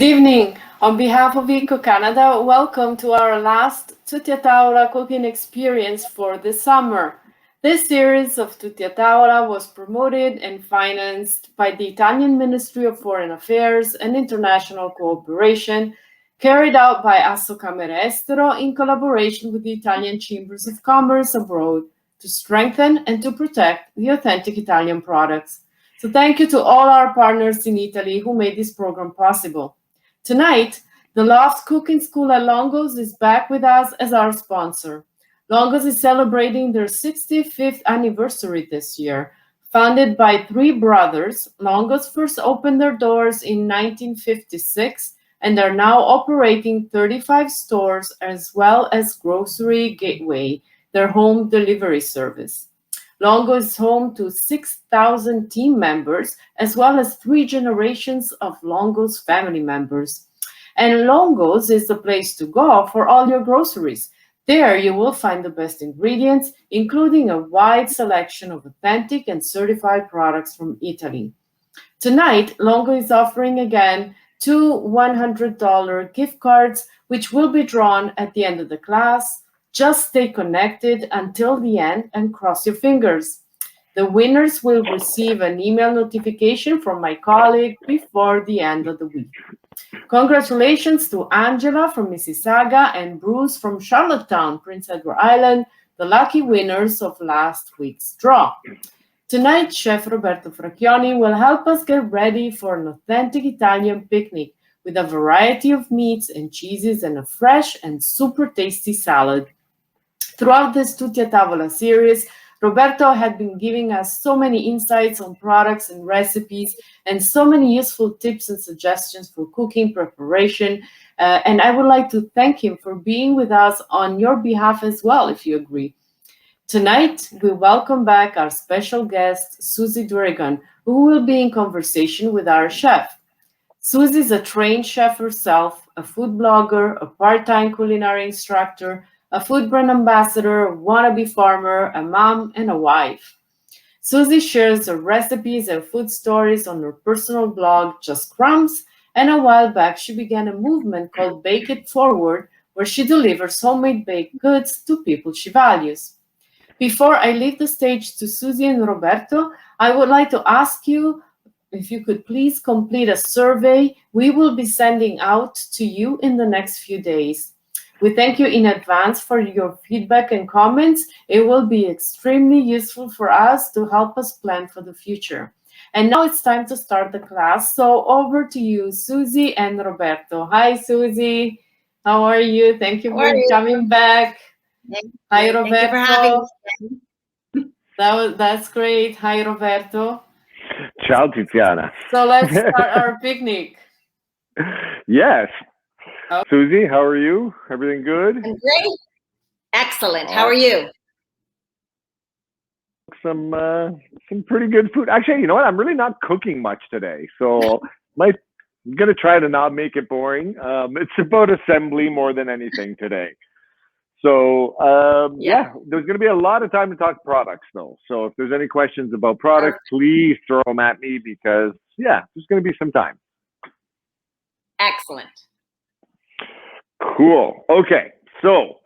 evening. On behalf of Eco Canada, welcome to our last Tutti a Tavola cooking experience for the summer. This series of Tutti a Tavola was promoted and financed by the Italian Ministry of Foreign Affairs and International Cooperation, carried out by Assocamere Estero in collaboration with the Italian Chambers of Commerce abroad to strengthen and to protect the authentic Italian products. So thank you to all our partners in Italy who made this program possible. Tonight, the Loft Cooking School at Longos is back with us as our sponsor. Longos is celebrating their 65th anniversary this year. Founded by three brothers, Longos first opened their doors in 1956 and are now operating 35 stores as well as Grocery Gateway, their home delivery service. Longo is home to 6,000 team members, as well as 3 generations of Longo's family members. And Longo's is the place to go for all your groceries. There you will find the best ingredients, including a wide selection of authentic and certified products from Italy. Tonight, Longo is offering again 2 $100 gift cards, which will be drawn at the end of the class. Just stay connected until the end and cross your fingers. The winners will receive an email notification from my colleague before the end of the week. Congratulations to Angela from Mississauga and Bruce from Charlottetown, Prince Edward Island, the lucky winners of last week's draw. Tonight, Chef Roberto Fracchioni will help us get ready for an authentic Italian picnic with a variety of meats and cheeses and a fresh and super tasty salad. Throughout this Tutti a Tavola series, Roberto had been giving us so many insights on products and recipes and so many useful tips and suggestions for cooking preparation. And I would like to thank him for being with us on your behalf as well, if you agree. Tonight, we welcome back our special guest, Susie Durigan, who will be in conversation with our chef. Susie is a trained chef herself, a food blogger, a part-time culinary instructor, a food brand ambassador, a wannabe farmer, a mom, and a wife. Susie shares her recipes and food stories on her personal blog, Just Crumbs, and a while back she began a movement called Bake It Forward, where she delivers homemade baked goods to people she values. Before I leave the stage to Susie and Roberto, I would like to ask you if you could please complete a survey we will be sending out to you in the next few days. We thank you in advance for your feedback and comments. It will be extremely useful for us to help us plan for the future. And now it's time to start the class. So over to you, Susie and Roberto. Hi, Susie. How are you? Thank you for coming back. Hi, Roberto. Thank you for having me. That's great. Hi, Roberto. Ciao, Tiziana. So let's start our picnic. Yes. Okay. Susie, how are you? Everything good? I'm great. Excellent. How are you? Some pretty good food. Actually, you know what? I'm really not cooking much today, so I'm gonna try to not make it boring. It's about assembly more than anything today. So yeah, there's gonna be a lot of time to talk products though. So if there's any questions about products, please throw them at me because yeah, there's gonna be some time. Excellent. Cool. Okay. So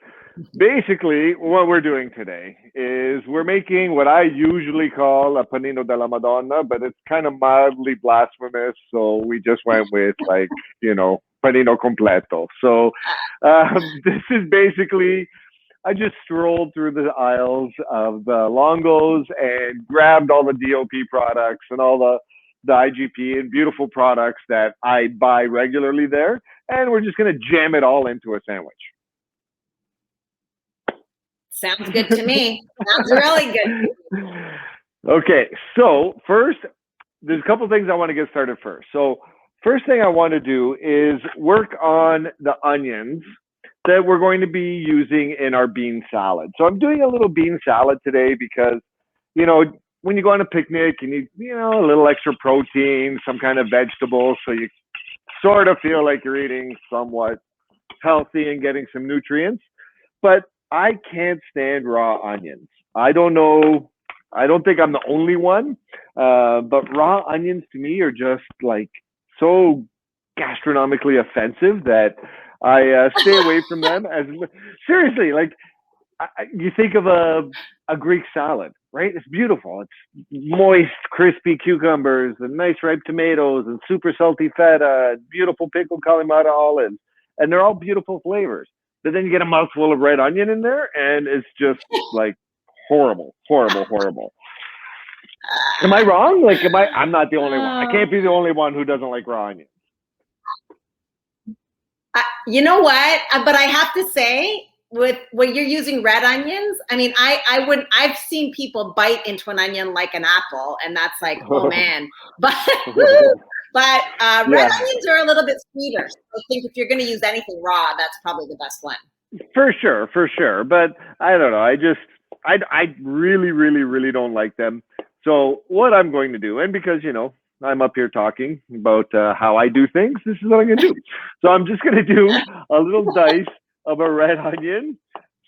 basically what we're doing today is we're making what I usually call a Panino della Madonna, but it's kind of mildly blasphemous. So we just went with like, Panino Completo. So this is basically, I just strolled through the aisles of the Longos and grabbed all the DOP products and all the IGP and beautiful products that I buy regularly there. And we're just going to jam it all into a sandwich. Sounds good to me. Sounds really good. Okay, so first, there's a couple things I want to get started first. So first thing I want to do is work on the onions that we're going to be using in our bean salad. So I'm doing a little bean salad today because, when you go on a picnic, you need, a little extra protein, some kind of vegetables, so you sort of feel like you're eating somewhat healthy and getting some nutrients. But I can't stand raw onions. I don't know. I don't think I'm the only one, but raw onions to me are just like so gastronomically offensive that I stay away from them. As seriously, like you think of a Greek salad, right? It's beautiful. It's moist, crispy cucumbers and nice ripe tomatoes and super salty feta, beautiful pickled Kalamata olives, and they're all beautiful flavors. But then you get a mouthful of red onion in there, and it's just like horrible, horrible, horrible. Am I wrong? Like, I'm not the only one. I can't be the only one who doesn't like raw onions. You know what? But I have to say, with when you're using red onions, I mean, I've seen people bite into an onion like an apple, and that's like, oh man. But red onions are a little bit sweeter. So I think if you're going to use anything raw, that's probably the best one. For sure. But I don't know. I really, really, really don't like them. So what I'm going to do, and because, I'm up here talking about how I do things, this is what I'm going to do. So I'm just going to do a little dice of a red onion.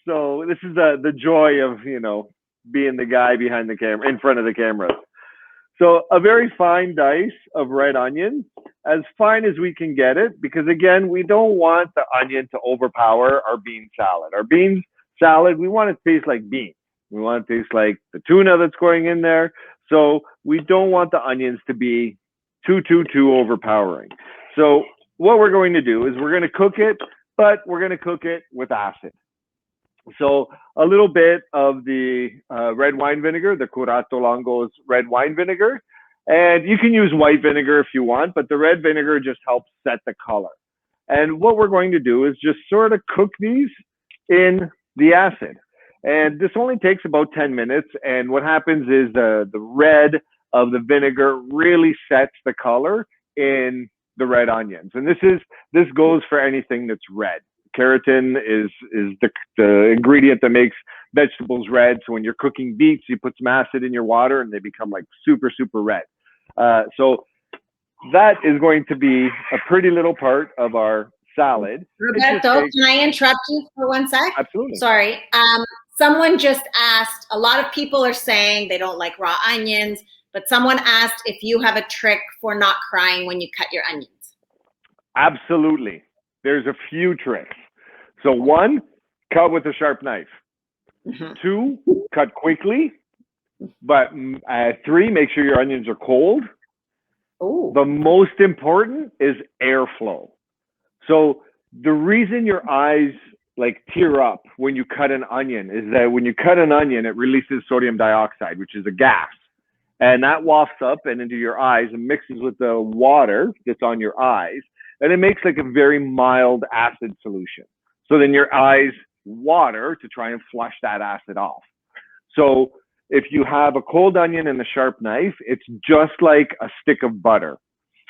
So this is the joy of, being the guy behind the camera, in front of the camera. So a very fine dice of red onion, as fine as we can get it, because again, we don't want the onion to overpower our bean salad. Our bean salad, we want it to taste like beans. We want it to taste like the tuna that's going in there. So we don't want the onions to be too overpowering. So what we're going to do is we're going to cook it, but we're going to cook it with acid. So a little bit of the red wine vinegar, the Curato Longo's red wine vinegar. And you can use white vinegar if you want, but the red vinegar just helps set the color. And what we're going to do is just sort of cook these in the acid. And this only takes about 10 minutes. And what happens is the red of the vinegar really sets the color in the red onions. And this goes for anything that's red. Keratin is the ingredient that makes vegetables red. So when you're cooking beets, you put some acid in your water and they become like super red. So that is going to be a pretty little part of our salad. Roberto, can I interrupt you for 1 sec? Absolutely. Sorry. Someone just asked, a lot of people are saying they don't like raw onions, but someone asked if you have a trick for not crying when you cut your onions. Absolutely. There's a few tricks. So 1, cut with a sharp knife. 2, cut quickly. But 3, make sure your onions are cold. Ooh. The most important is airflow. So the reason your eyes like tear up when you cut an onion is that when you cut an onion, it releases sodium dioxide, which is a gas. And that wafts up and into your eyes and mixes with the water that's on your eyes. And it makes like a very mild acid solution. So then your eyes water to try and flush that acid off. So if you have a cold onion and a sharp knife, it's just like a stick of butter.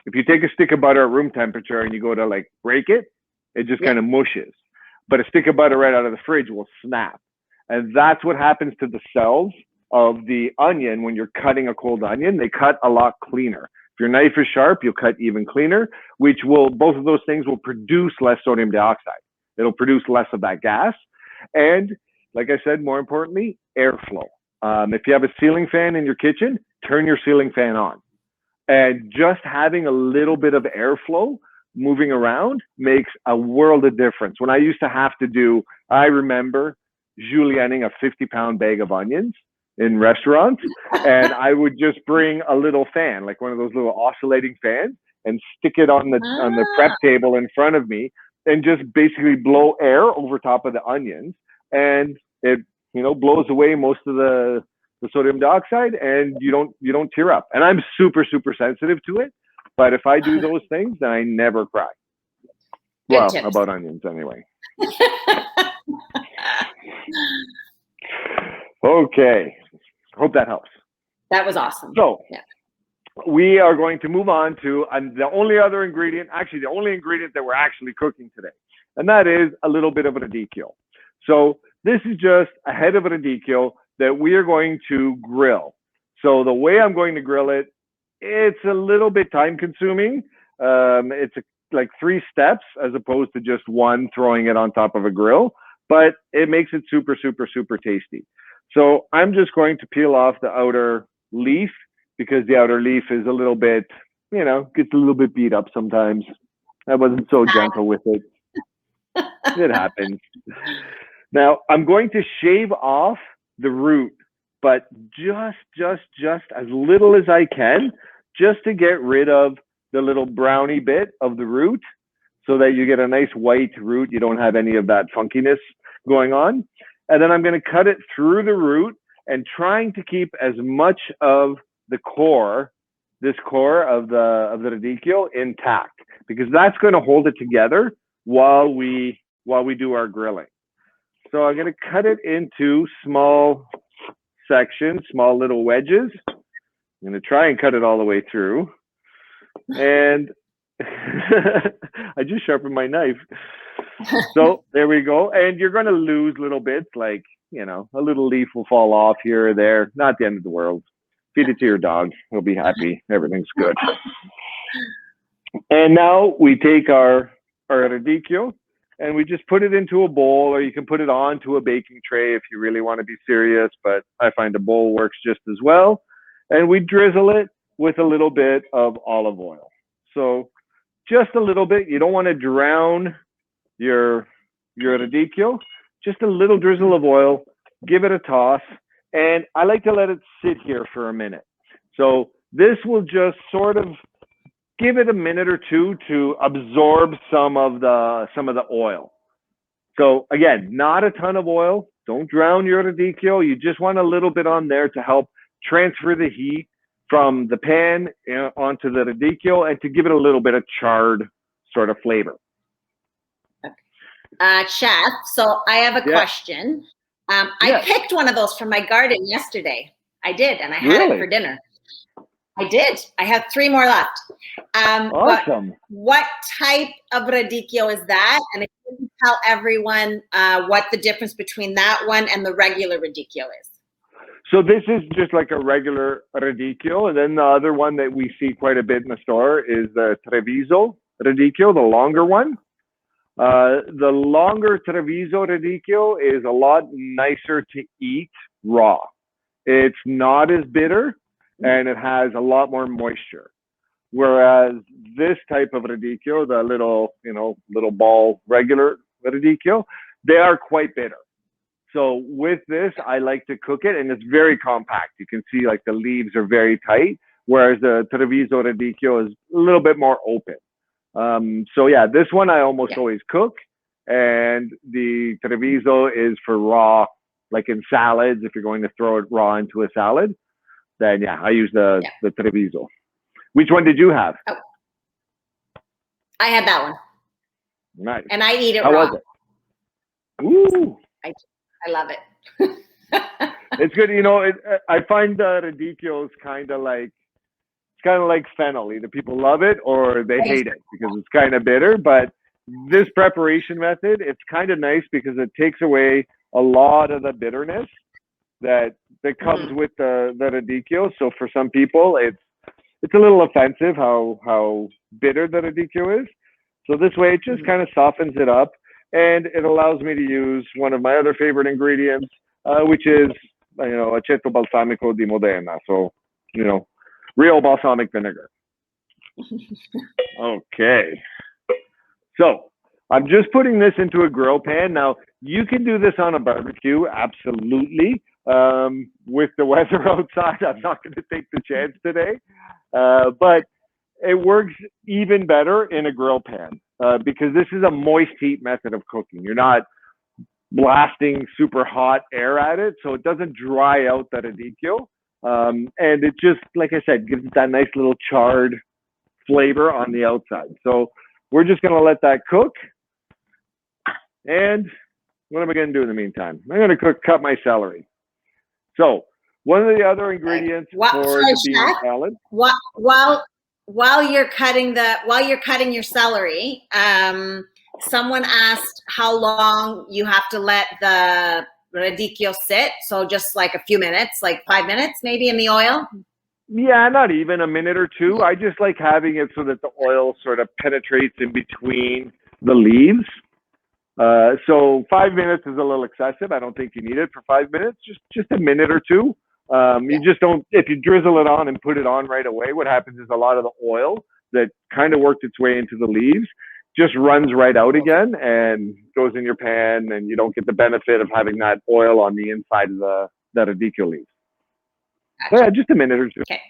If you take a stick of butter at room temperature and you go to like break it, it just kind of mushes. But a stick of butter right out of the fridge will snap. And that's what happens to the cells of the onion when you're cutting a cold onion. They cut a lot cleaner. If your knife is sharp, you'll cut even cleaner, which will, both of those things will produce less sodium dioxide. It'll produce less of that gas. And like I said, more importantly, airflow. If you have a ceiling fan in your kitchen, turn your ceiling fan on. And just having a little bit of airflow moving around makes a world of difference. When I used to have to do, I remember julienning a 50-pound bag of onions in restaurants, and I would just bring a little fan, like one of those little oscillating fans, and stick it on the prep table in front of me, and just basically blow air over top of the onions, and it blows away most of the sodium dioxide, and you don't tear up. And I'm super sensitive to it, but if I do those things, then I never cry. Well, about onions anyway. Okay, hope that helps. That was awesome. So we are going to move on to the only other ingredient, actually the only ingredient that we're actually cooking today, and that is a little bit of a radicchio. So this is just a head of a radicchio that we are going to grill. So the way I'm going to grill it, it's a little bit time consuming. It's like 3 steps as opposed to just one, throwing it on top of a grill, but it makes it super tasty. So I'm just going to peel off the outer leaf because the outer leaf is a little bit, gets a little bit beat up sometimes. I wasn't so gentle with it. It happens. Now I'm going to shave off the root, but just as little as I can, just to get rid of the little browny bit of the root, so that you get a nice white root. You don't have any of that funkiness going on. And then I'm going to cut it through the root and trying to keep as much of the core, this core of the radicchio intact, because that's going to hold it together while we do our grilling. So I'm going to cut it into small sections, small little wedges. I'm going to try and cut it all the way through. And I just sharpened my knife. So there we go. And you're going to lose little bits, like, you know, a little leaf will fall off here or there. Not the end of the world. Feed it to your dog. He'll be happy. Everything's good. And now we take our radicchio and we just put it into a bowl, or you can put it onto a baking tray if you really want to be serious, but I find a bowl works just as well. And we drizzle it with a little bit of olive oil. So just a little bit. You don't want to drown your radicchio. Just a little drizzle of oil. Give it a toss. And I like to let it sit here for a minute. So this will just sort of give it a minute or two to absorb some of the oil. So again, not a ton of oil. Don't drown your radicchio. You just want a little bit on there to help transfer the heat from the pan onto the radicchio and to give it a little bit of charred sort of flavor. Chef, so I have a question. I picked one of those from my garden yesterday. I did, and I had it for dinner. I did. I have 3 more left. Awesome. What type of radicchio is that? And if you can tell everyone what the difference between that one and the regular radicchio is. So this is just like a regular radicchio. And then the other one that we see quite a bit in the store is the Treviso radicchio, the longer one. The longer Treviso radicchio is a lot nicer to eat raw. It's not as bitter and it has a lot more moisture. Whereas this type of radicchio, the little ball regular radicchio, they are quite bitter. So with this, I like to cook it, and it's very compact. You can see like the leaves are very tight, whereas the Treviso radicchio is a little bit more open. So yeah, this one I almost always cook, and the Treviso is for raw, like in salads. If you're going to throw it raw into a salad, then yeah, I use the Treviso. Which one did you have? Oh. I had that one. Nice. And I eat it raw. How was it? Ooh. I love it. It's good. You know, I find the radicchio is kind of like fennel. Either people love it or they hate it because it's kind of bitter. But this preparation method, it's kind of nice because it takes away a lot of the bitterness that comes with the radicchio. So for some people, it's a little offensive how bitter the radicchio is. So this way, it just kind of softens it up. And it allows me to use one of my other favorite ingredients, which is, aceto balsamico di Modena. So, real balsamic vinegar. Okay. So I'm just putting this into a grill pan. Now, you can do this on a barbecue, absolutely. With the weather outside, I'm not going to take the chance today. But it works even better in a grill pan. Because this is a moist heat method of cooking. You're not blasting super hot air at it, so it doesn't dry out the radicchio. And it just, like I said, gives it that nice little charred flavor on the outside. So we're just going to let that cook. And what am I going to do in the meantime? I'm going to cut my celery. So one of the other ingredients for the bean salad. While you're cutting your celery, someone asked how long you have to let the radicchio sit. So just like a few minutes, like 5 minutes, maybe in the oil. Yeah, not even a minute or two. I just like having it so that the oil sort of penetrates in between the leaves. So 5 minutes is a little excessive. I don't think you need it for 5 minutes. Just a minute or two. You just don't, if you drizzle it on and put it on right away, what happens is a lot of the oil that kind of worked its way into the leaves just runs right out again and goes in your pan, and you don't get the benefit of having that oil on the inside of that radicchio leaf. Gotcha. So yeah, just a minute or two. Okay.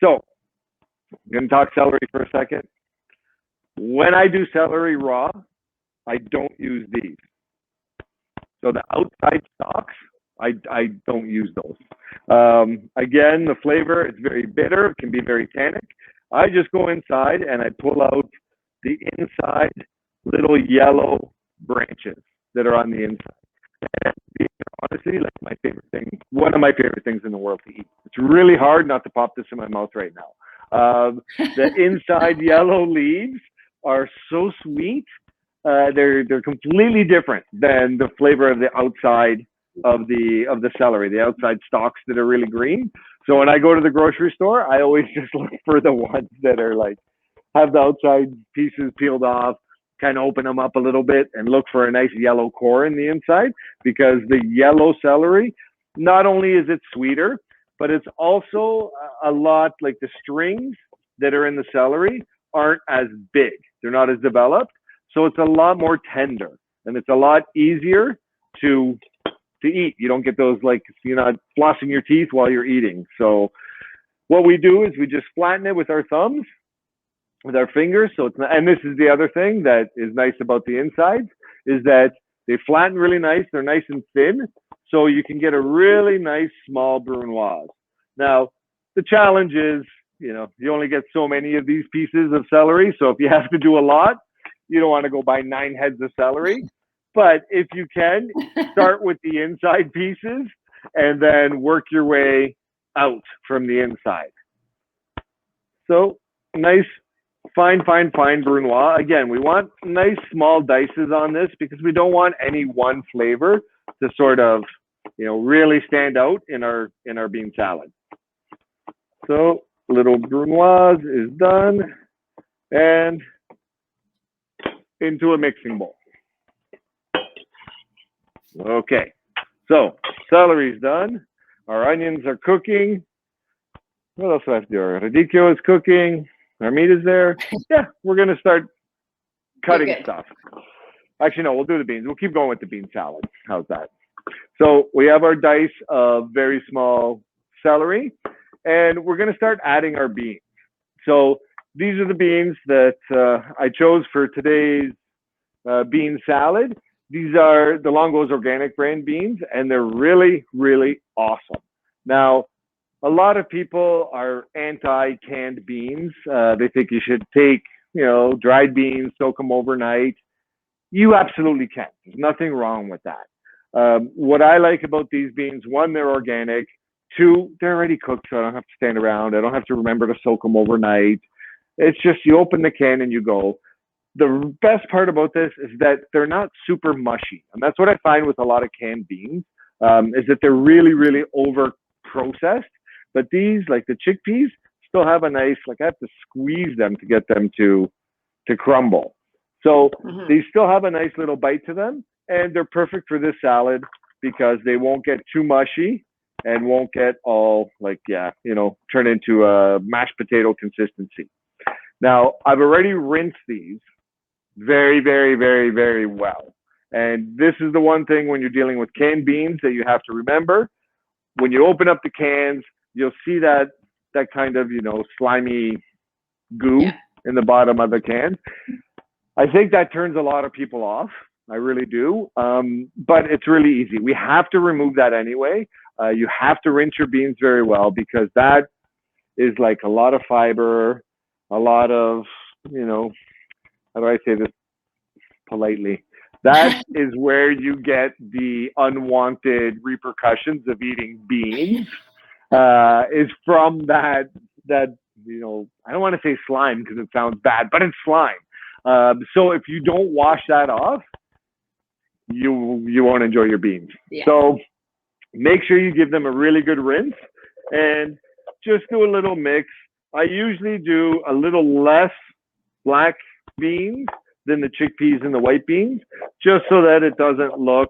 So I'm going to talk celery for a second. When I do celery raw, I don't use these. So the outside stalks, I don't use those. Again, the flavor, it's very bitter. It can be very tannic. I just go inside and I pull out the inside little yellow branches that are on the inside. And these are honestly like my favorite thing, one of my favorite things in the world to eat. It's really hard not to pop this in my mouth right now. The inside yellow leaves are so sweet. They're completely different than the flavor of the outside of the celery, the outside stalks that are really green. So when I go to the grocery store, I always just look for the ones that are like have the outside pieces peeled off, kind of open them up a little bit and look for a nice yellow core in the inside, because the yellow celery, not only is it sweeter, but it's also a lot like the strings that are in the celery aren't as big. They're not as developed. So it's a lot more tender and it's a lot easier to eat. You don't get those, like, you're not flossing your teeth while you're eating. So what we do is we just flatten it with our thumbs, with our fingers. So it's not, and this is the other thing that is nice about the insides, is that they flatten really nice. They're nice and thin. So you can get a really nice small brunoise. Now, the challenge is, you only get so many of these pieces of celery. So if you have to do a lot, you don't want to go buy 9 heads of celery. But if you can, start with the inside pieces and then work your way out from the inside. So nice, fine brunoise. Again, we want nice small dices on this because we don't want any one flavor to sort of, really stand out in our bean salad. So little brunoise is done, and into a mixing bowl. Okay, so celery's done. Our onions are cooking. What else do I have to do? Our radicchio is cooking. Our meat is there. Yeah, we're going to start cutting stuff. Actually, no, we'll do the beans. We'll keep going with the bean salad. How's that? So we have our dice of very small celery, and we're going to start adding our beans. So these are the beans that I chose for today's bean salad. These are the Longo's organic brand beans, and they're really, really awesome. Now, a lot of people are anti-canned beans. They think you should take, dried beans, soak them overnight. You absolutely can. There's nothing wrong with that. What I like about these beans, one, they're organic. 2, they're already cooked, so I don't have to stand around. I don't have to remember to soak them overnight. It's just you open the can and you go. The best part about this is that they're not super mushy. And that's what I find with a lot of canned beans, is that they're really, really over processed. But these, like the chickpeas, still have a nice, like I have to squeeze them to get them to crumble. So they still have a nice little bite to them, and they're perfect for this salad because they won't get too mushy and won't get all like, turn into a mashed potato consistency. Now, I've already rinsed these very, very, very, very well. And this is the one thing when you're dealing with canned beans that you have to remember. When you open up the cans, you'll see that kind of, slimy goo in the bottom of the can. I think that turns a lot of people off. I really do. But it's really easy. We have to remove that anyway. You have to rinse your beans very well because that is like a lot of fiber, a lot of, how do I say this politely? That is where you get the unwanted repercussions of eating beans, is from that, I don't want to say slime because it sounds bad, but it's slime. So if you don't wash that off, you won't enjoy your beans. Yeah. So make sure you give them a really good rinse and just do a little mix. I usually do a little less black beans than the chickpeas and the white beans, just so that it doesn't look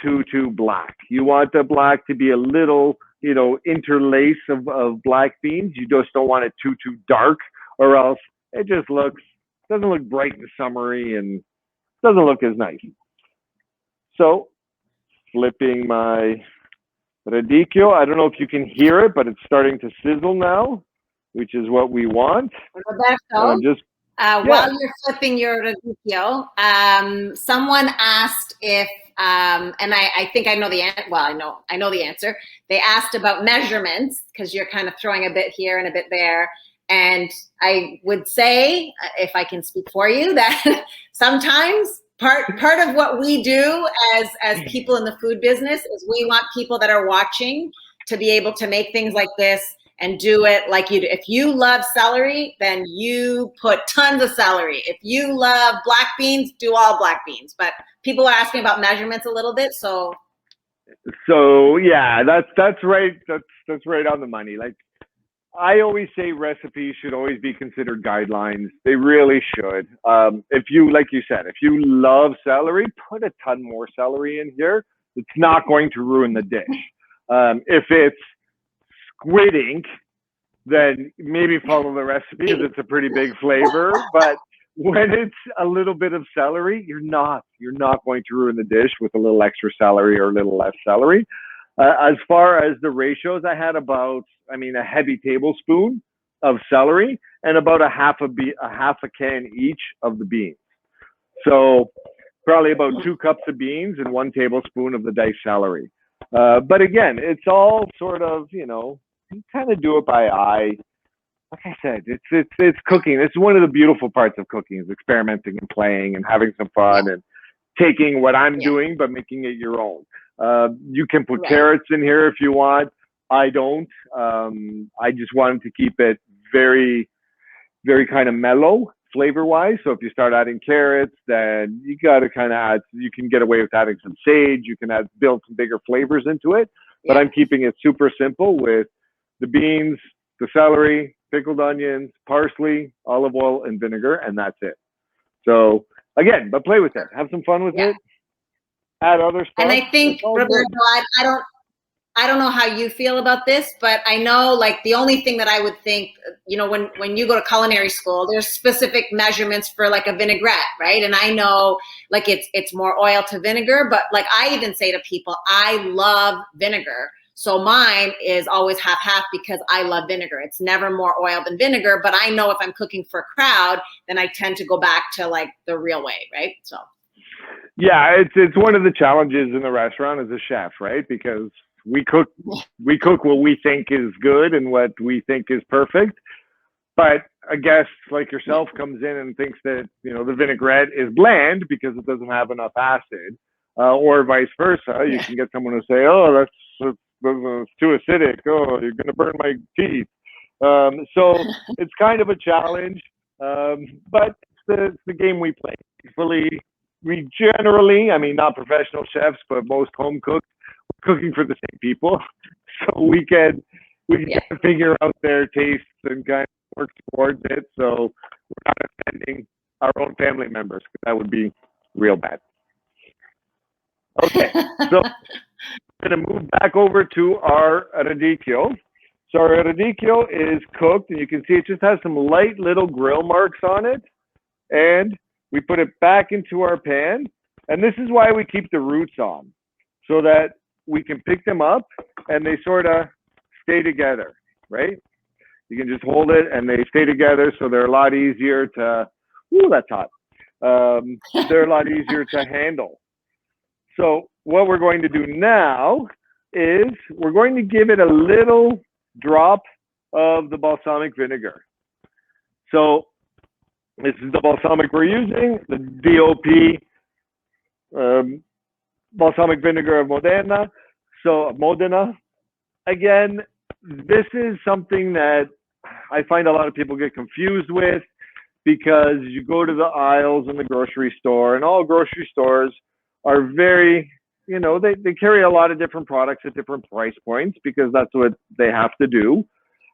too black. You want the black to be a little, interlace of black beans. You just don't want it too dark, or else it just looks doesn't look bright and summery and doesn't look as nice. So flipping my radicchio. I don't know if you can hear it, but it's starting to sizzle now, which is what we want. Roberto, while you're flipping your radicchio, someone asked if, and I think I know the answer. Well, I know the answer. They asked about measurements because you're kind of throwing a bit here and a bit there. And I would say, if I can speak for you, that sometimes part of what we do as people in the food business is we want people that are watching to be able to make things like this and do it like you do. If you love celery, then you put tons of celery. If you love black beans, do all black beans. But people are asking about measurements a little bit, so yeah, that's right. That's right on the money. Like, I always say recipes should always be considered guidelines. They really should. If you, like you said, if you love celery, put a ton more celery in here. It's not going to ruin the dish. If it's squid ink, then maybe follow the recipe because it's a pretty big flavor. But when it's a little bit of celery, you're not going to ruin the dish with a little extra celery or a little less celery. As far as the ratios, I had about, a heavy tablespoon of celery and about a half a can each of the beans. So probably about 2 cups of beans and 1 tablespoon of the diced celery. But again, it's all sort of, you kind of do it by eye. Like I said, it's cooking. It's one of the beautiful parts of cooking is experimenting and playing and having some fun and taking what I'm doing, but making it your own. You can put carrots in here if you want. I don't. I just wanted to keep it very, very kind of mellow flavor-wise. So if you start adding carrots, then you got to kind of add. You can get away with adding some sage. You can build some bigger flavors into it. But I'm keeping it super simple with the beans, the celery, pickled onions, parsley, olive oil, and vinegar, and that's it. So again, but play with it. Have some fun with it. Add other stuff. And I think, Roberto, I don't know how you feel about this, but I know like the only thing that I would think, when you go to culinary school, there's specific measurements for like a vinaigrette, right? And I know like it's more oil to vinegar, but like I even say to people, I love vinegar. So mine is always half because I love vinegar. It's never more oil than vinegar, but I know if I'm cooking for a crowd, then I tend to go back to like the real way, right? So. Yeah, it's one of the challenges in the restaurant as a chef, right? Because we cook what we think is good and what we think is perfect. But a guest like yourself comes in and thinks that, the vinaigrette is bland because it doesn't have enough acid, or vice versa. You can get someone to say, oh, that's too acidic. Oh, you're going to burn my teeth. So it's kind of a challenge, but it's the game we play. We generally, not professional chefs, but most home cooks, cooking for the same people. So we can figure out their tastes and kind of work towards it. So we're not offending our own family members, because that would be real bad. Okay, so we're going to move back over to our radicchio. So our radicchio is cooked, and you can see it just has some light little grill marks on it. And we put it back into our pan. And this is why we keep the roots on, so that we can pick them up and they sort of stay together, right? You can just hold it and they stay together, so they're a lot easier to, that's hot. They're a lot easier to handle. So what we're going to do now is we're going to give it a little drop of the balsamic vinegar. So this is the balsamic we're using, the DOP balsamic vinegar of Modena. So Modena, again, this is something that I find a lot of people get confused with, because you go to the aisles in the grocery store, and all grocery stores are very, they carry a lot of different products at different price points, because that's what they have to do.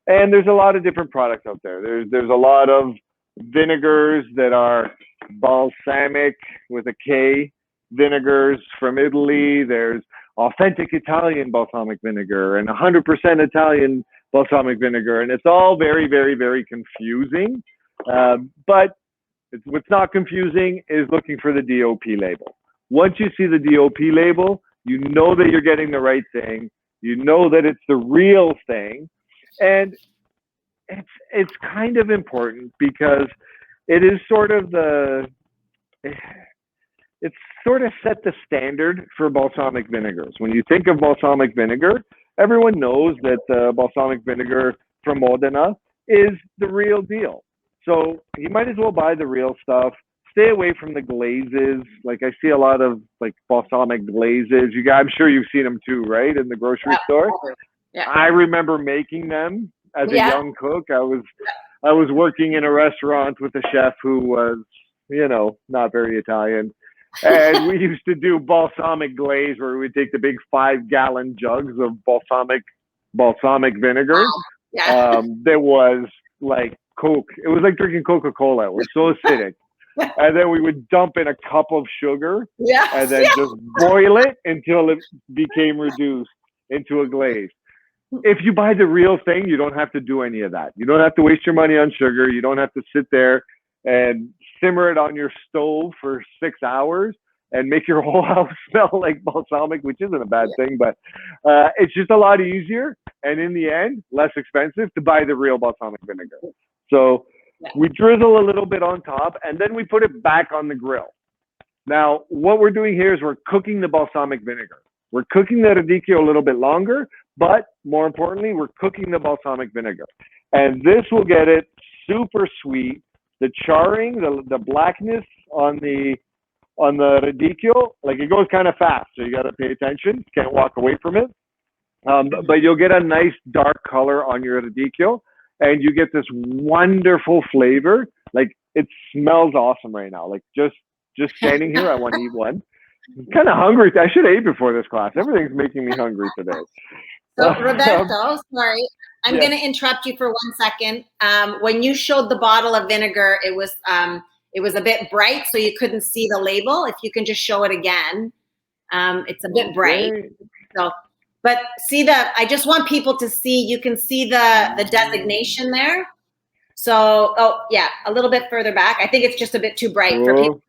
And there's a lot of different products out there. There's a lot of vinegars that are balsamic with a K vinegars from Italy. There's authentic Italian balsamic vinegar and 100% Italian balsamic vinegar. And it's all very, very, very confusing. But What's not confusing is looking for the DOP label. Once you see the DOP label, you know that you're getting the right thing. You know that it's the real thing. And it's kind of important because it is sort of it's sort of set the standard for balsamic vinegars. When you think of balsamic vinegar, everyone knows that balsamic vinegar from Modena is the real deal. So you might as well buy the real stuff. Stay away from the glazes. Like I see a lot of like balsamic glazes. I'm sure you've seen them too, right? In the grocery store. Yeah. I remember making them as a young cook. I was working in a restaurant with a chef who was, not very Italian. And we used to do balsamic glaze where we'd take the big 5-gallon jugs of balsamic vinegar. Wow. Yeah. There was like Coke. It was like drinking Coca-Cola. It was so acidic. And then we would dump in a cup of sugar and then just boil it until it became reduced into a glaze. If you buy the real thing, you don't have to do any of that. You don't have to waste your money on sugar. You don't have to sit there and simmer it on your stove for 6 hours and make your whole house smell like balsamic, which isn't a bad thing, but it's just a lot easier. And in the end, less expensive to buy the real balsamic vinegar. So we drizzle a little bit on top and then we put it back on the grill. Now, what we're doing here is we're cooking the balsamic vinegar. We're cooking the radicchio a little bit longer, but more importantly, we're cooking the balsamic vinegar. And this will get it super sweet. The charring, the blackness on the radicchio, like it goes kind of fast. So you got to pay attention. Can't walk away from it. But you'll get a nice dark color on your radicchio and you get this wonderful flavor. Like it smells awesome right now. Like just standing here, I want to eat one. I'm kind of hungry. I should have ate before this class. Everything's making me hungry today. So Roberto, sorry, I'm going to interrupt you for 1 second. When you showed the bottle of vinegar, it was a bit bright, so you couldn't see the label. If you can just show it again, it's a bit bright. So, but see I just want people to see. You can see the designation there. So, a little bit further back. I think it's just a bit too bright for people.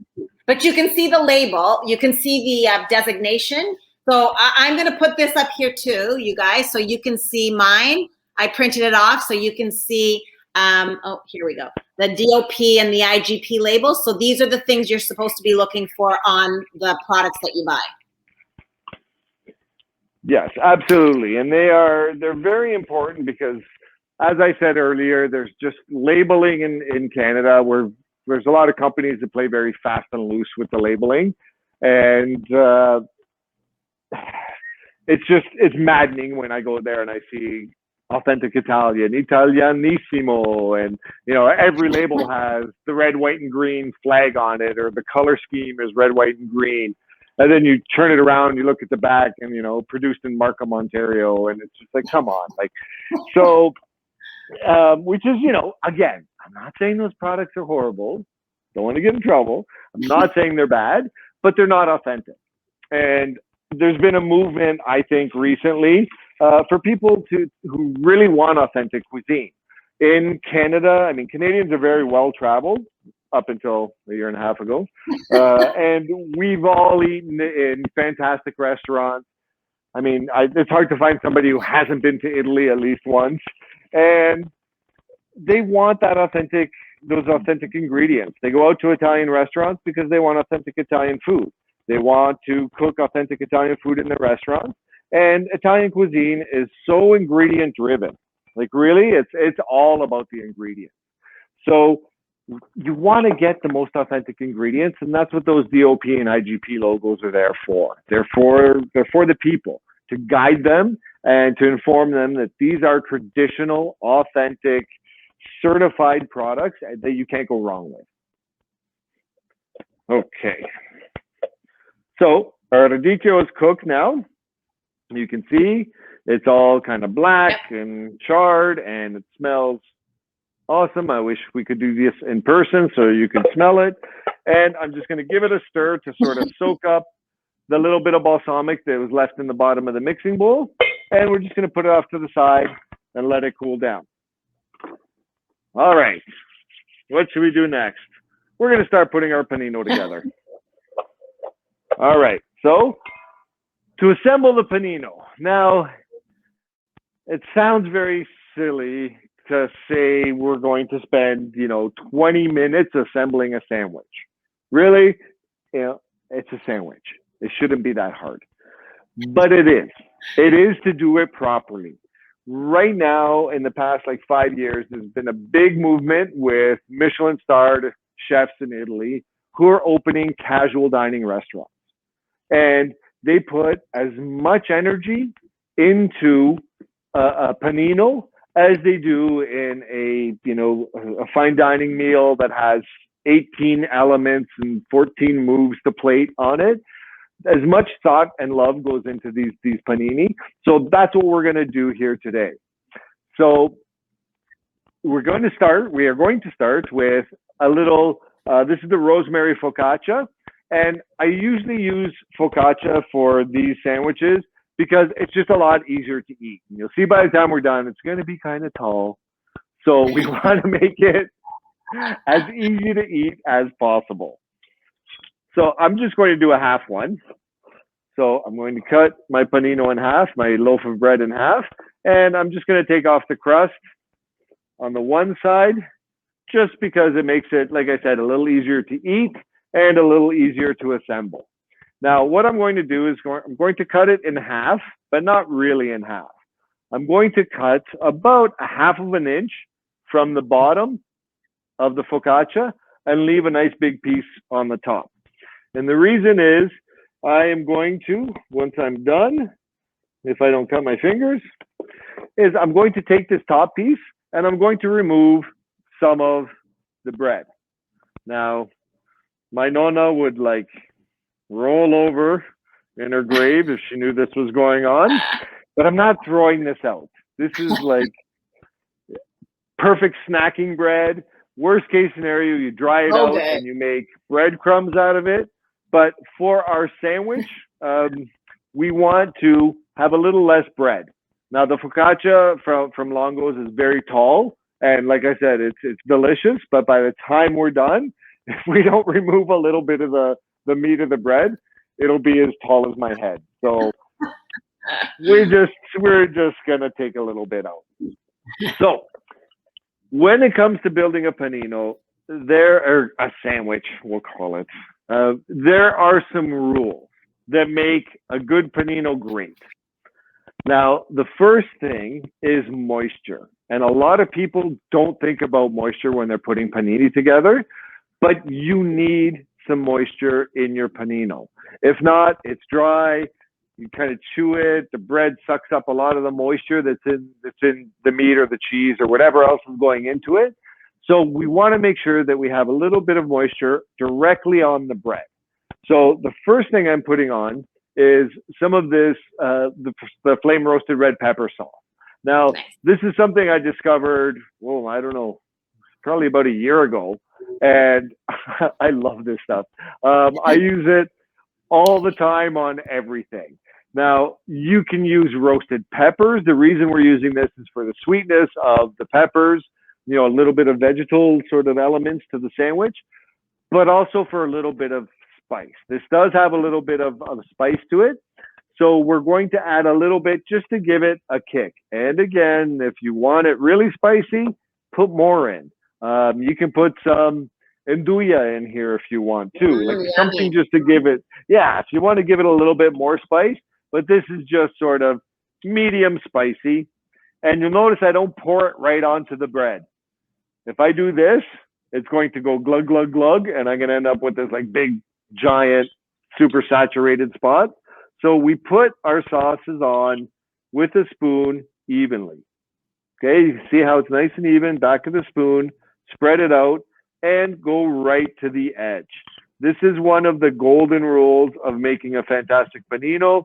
But you can see the label. You can see the designation. So I'm going to put this up here too, you guys, so you can see mine. I printed it off so you can see, here we go, the DOP and the IGP labels. So these are the things you're supposed to be looking for on the products that you buy. Yes, absolutely. And they're very important because, as I said earlier, there's just labeling in Canada where there's a lot of companies that play very fast and loose with the labeling. And it's maddening when I go there and I see authentic Italian, Italianissimo, and every label has the red, white, and green flag on it, or the color scheme is red, white, and green. And then you turn it around, you look at the back, and produced in Markham, Ontario, and it's just like, come on, like, so, which is, again, I'm not saying those products are horrible. Don't want to get in trouble. I'm not saying they're bad, but they're not authentic. And there's been a movement, I think, recently for people who really want authentic cuisine. In Canada, I mean, Canadians are very well traveled up until a year and a half ago. And we've all eaten in fantastic restaurants. I mean, it's hard to find somebody who hasn't been to Italy at least once. And they want those authentic ingredients. They go out to Italian restaurants because they want authentic Italian food. They want to cook authentic Italian food in the restaurants. And Italian cuisine is so ingredient driven. Like really, it's all about the ingredients. So you want to get the most authentic ingredients, and that's what those DOP and IGP logos are there for. They're for the people, to guide them and to inform them that these are traditional, authentic, certified products that you can't go wrong with. Okay. So our radicchio is cooked now. You can see it's all kind of black and charred, and it smells awesome. I wish we could do this in person so you can smell it. And I'm just going to give it a stir to sort of soak up the little bit of balsamic that was left in the bottom of the mixing bowl. And we're just going to put it off to the side and let it cool down. All right. What should we do next? we're going to start putting our panino together. All right. So to assemble the panino. Now, it sounds very silly to say we're going to spend, 20 minutes assembling a sandwich. Really, it's a sandwich. It shouldn't be that hard. But it is. It is to do it properly. Right now, in the past 5 years, there's been a big movement with Michelin-starred chefs in Italy who are opening casual dining restaurants. And they put as much energy into a panino as they do in a fine dining meal that has 18 elements and 14 moves to plate on it. As much thought and love goes into these panini. So that's what we're going to do here today. So we are going to start with a little, this is the rosemary focaccia. And I usually use focaccia for these sandwiches because it's just a lot easier to eat. And you'll see by the time we're done, it's going to be kind of tall. So we want to make it as easy to eat as possible. So I'm just going to do a half one. So I'm going to cut my panino in half, my loaf of bread in half, and I'm just going to take off the crust on the one side, just because it makes it, like I said, a little easier to eat and a little easier to assemble. Now, what I'm going to do is I'm going to cut it in half, but not really in half. I'm going to cut about a half of an inch from the bottom of the focaccia and leave a nice big piece on the top. And the reason is I am going to, once I'm done, if I don't cut my fingers, is I'm going to take this top piece and I'm going to remove some of the bread. Now, my nonna would roll over in her grave if she knew this was going on, but I'm not throwing this out. This is perfect snacking bread. Worst case scenario, you dry it out and you make breadcrumbs out of it. But for our sandwich, we want to have a little less bread. Now, the focaccia from Longo's is very tall. And like I said, it's delicious. But by the time we're done, if we don't remove a little bit of the meat of the bread, it'll be as tall as my head. So we're just going to take a little bit out. So when it comes to building a panino, or a sandwich, we'll call it, there are some rules that make a good panino great. Now, the first thing is moisture. And a lot of people don't think about moisture when they're putting panini together, but you need some moisture in your panino. If not, it's dry. You kind of chew it. The bread sucks up a lot of the moisture that's in the meat or the cheese or whatever else is going into it. So we want to make sure that we have a little bit of moisture directly on the bread. So the first thing I'm putting on is some of this, the flame roasted red pepper sauce. Now, this is something I discovered, I don't know, probably about a year ago. And I love this stuff. I use it all the time on everything. Now, you can use roasted peppers. The reason we're using this is for the sweetness of the peppers, a little bit of vegetal sort of elements to the sandwich, but also for a little bit of spice. This does have a little bit of spice to it. So we're going to add a little bit just to give it a kick. And again, if you want it really spicy, put more in. You can put some andouille in here if you want too, something just to give it, if you want to give it a little bit more spice, but this is just sort of medium spicy. And you'll notice I don't pour it right onto the bread. If I do this, it's going to go glug, glug, glug, and I'm going to end up with this big, giant, super saturated spot. So we put our sauces on with a spoon evenly. Okay, you can see how it's nice and even, back of the spoon, spread it out, and go right to the edge. This is one of the golden rules of making a fantastic panino,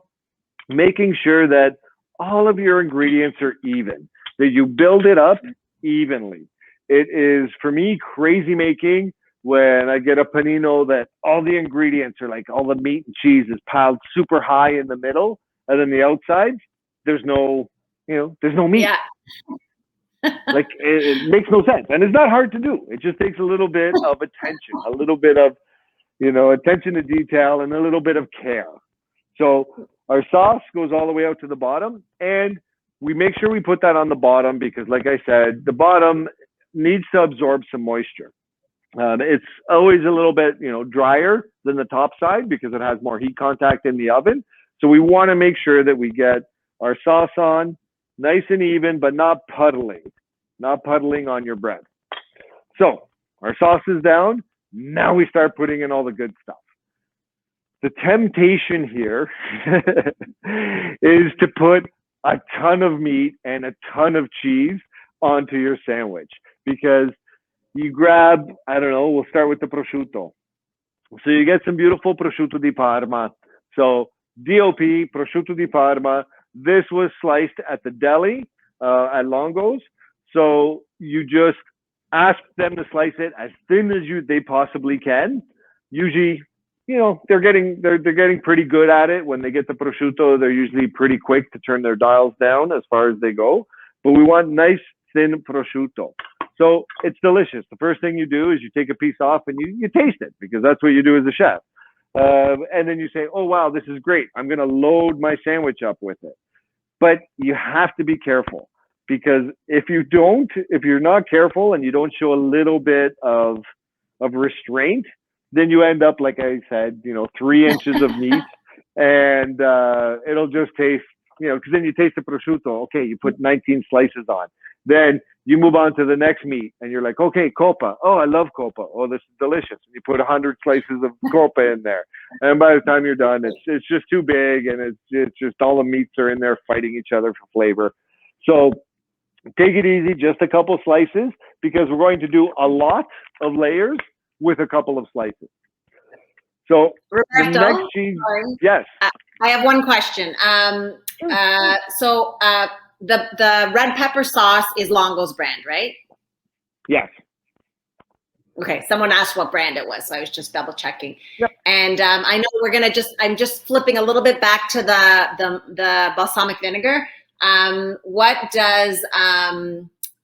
making sure that all of your ingredients are even, that you build it up evenly. It is, for me, crazy making when I get a panino that all the ingredients are all the meat and cheese is piled super high in the middle, and then the outside, there's no meat. Yeah. Like it makes no sense, and it's not hard to do. It just takes a little bit of attention, a little bit of attention to detail, and a little bit of care. So our sauce goes all the way out to the bottom, and we make sure we put that on the bottom because, like I said, the bottom needs to absorb some moisture. It's always a little bit, drier than the top side because it has more heat contact in the oven. So we want to make sure that we get our sauce on nice and even, but not puddling on your bread. So our sauce is down. Now we start putting in all the good stuff. The temptation here is to put a ton of meat and a ton of cheese onto your sandwich because you grab, I don't know, we'll start with the prosciutto. So you get some beautiful prosciutto di Parma. So DOP, prosciutto di Parma. This was sliced at the deli at Longo's. So you just ask them to slice it as thin as they possibly can. Usually, they're getting pretty good at it. When they get the prosciutto, they're usually pretty quick to turn their dials down as far as they go. But we want nice thin prosciutto. So it's delicious. The first thing you do is you take a piece off and you taste it because that's what you do as a chef. And then you say, oh, wow, this is great. I'm going to load my sandwich up with it. But you have to be careful because if you're not careful and you don't show a little bit of restraint, then you end up, like I said, 3 inches of meat and it'll just taste, because then you taste the prosciutto. Okay, you put 19 slices on. Then you move on to the next meat and you're like, okay, Coppa. Oh, I love Coppa. Oh, this is delicious. And you put 100 slices of Coppa in there. And by the time you're done, it's just too big and it's just all the meats are in there fighting each other for flavor. So take it easy, just a couple slices because we're going to do a lot of layers with a couple of slices. So Roberto, the next cheese, yes. I have one question. The red pepper sauce is Longo's brand, right? Yes. Okay, someone asked what brand it was, so I was just double checking. Yep. And I know I'm just flipping a little bit back to the balsamic vinegar. What does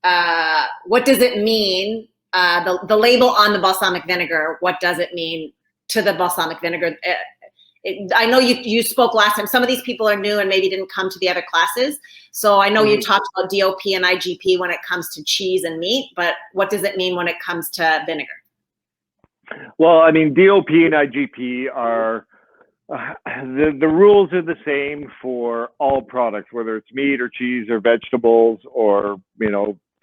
it mean? The label on the balsamic vinegar, what does it mean to the balsamic vinegar? I know you spoke last time. Some of these people are new and maybe didn't come to the other classes. So I know you talked about DOP and IGP when it comes to cheese and meat, but what does it mean when it comes to vinegar? Well, I mean, DOP and IGP are, the rules are the same for all products, whether it's meat or cheese or vegetables or,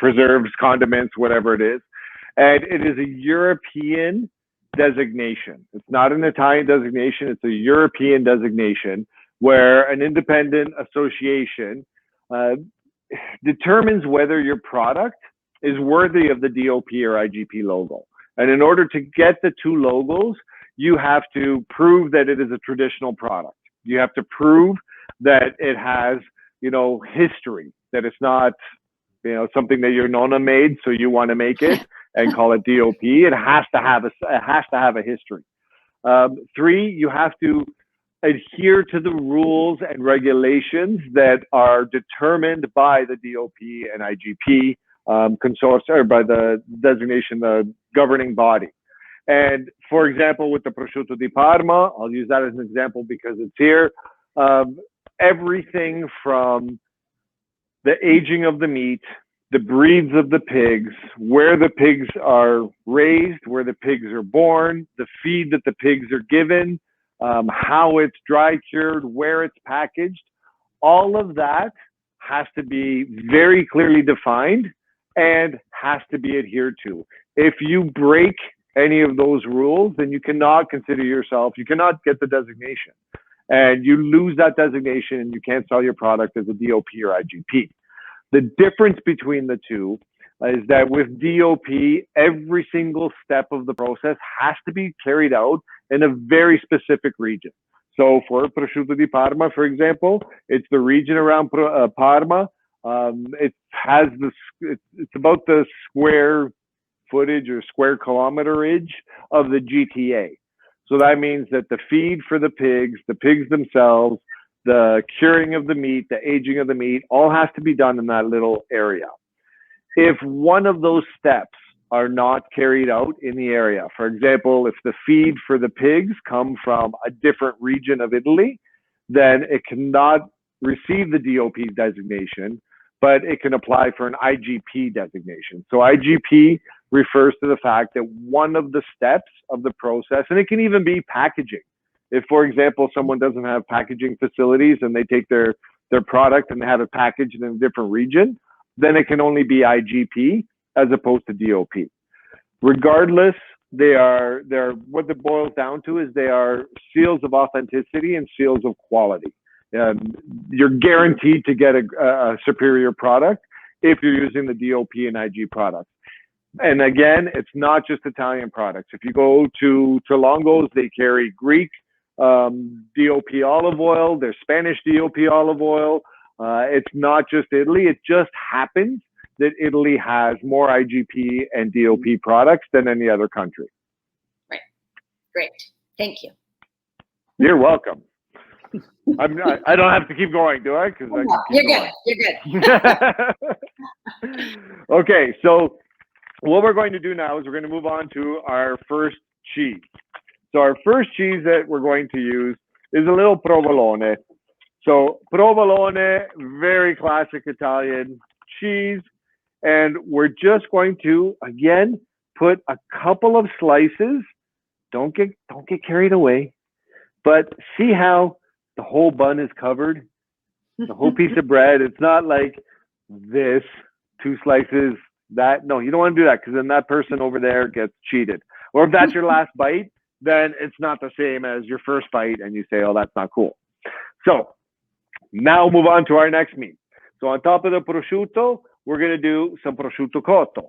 preserves, condiments, whatever it is. And it is a European designation. It's not an Italian designation. It's a European designation where an independent association determines whether your product is worthy of the DOP or IGP logo. And in order to get the two logos, you have to prove that it is a traditional product. You have to prove that it has, history, that it's not, something that your nonna made, so you want to make it and call it DOP. It has to have a history. 3, you have to adhere to the rules and regulations that are determined by the DOP and IGP consortium, or by the designation, the governing body. And for example, with the prosciutto di Parma, I'll use that as an example because it's here. Everything from the aging of the meat, the breeds of the pigs, where the pigs are raised, where the pigs are born, the feed that the pigs are given, how it's dry cured, where it's packaged, all of that has to be very clearly defined and has to be adhered to. If you break any of those rules, then you cannot get the designation. And you lose that designation and you can't sell your product as a DOP or IGP. The difference between the two is that with DOP, every single step of the process has to be carried out in a very specific region. So for prosciutto di Parma, for example, it's the region around Parma. It's about the square footage or square kilometerage of the GTA. So that means that the feed for the pigs themselves, the curing of the meat, the aging of the meat, all has to be done in that little area. if one of those steps are not carried out in the area, for example, if the feed for the pigs come from a different region of Italy, then it cannot receive the DOP designation, but it can apply for an IGP designation. So IGP refers to the fact that one of the steps of the process, and it can even be packaging. If, for example, someone doesn't have packaging facilities and they take their product and they have it packaged in a different region, then it can only be IGP as opposed to DOP. Regardless, they're what it boils down to is they are seals of authenticity and seals of quality. You're guaranteed to get a superior product if you're using the DOP and IG products. And again, it's not just Italian products. If you go to Longo's, they carry Greek DOP olive oil, there's Spanish DOP olive oil. It's not just Italy. It just happens that Italy has more IGP and DOP products than any other country. Right. Great. Thank you. You're welcome. I don't have to keep going, do I? Because You're good. You're good. Okay, so what we're going to do now is we're going to move on to our first cheese. So our first cheese that we're going to use is a little provolone. So provolone, very classic Italian cheese. And we're just going to, again, put a couple of slices. Don't get carried away. But see how the whole bun is covered? The whole piece of bread. It's not like this, 2 slices, that. No, you don't want to do that because then that person over there gets cheated. Or if that's your last bite, then it's not the same as your first bite and you say, oh, that's not cool. So now move on to our next meat. So on top of the prosciutto, we're going to do some prosciutto cotto.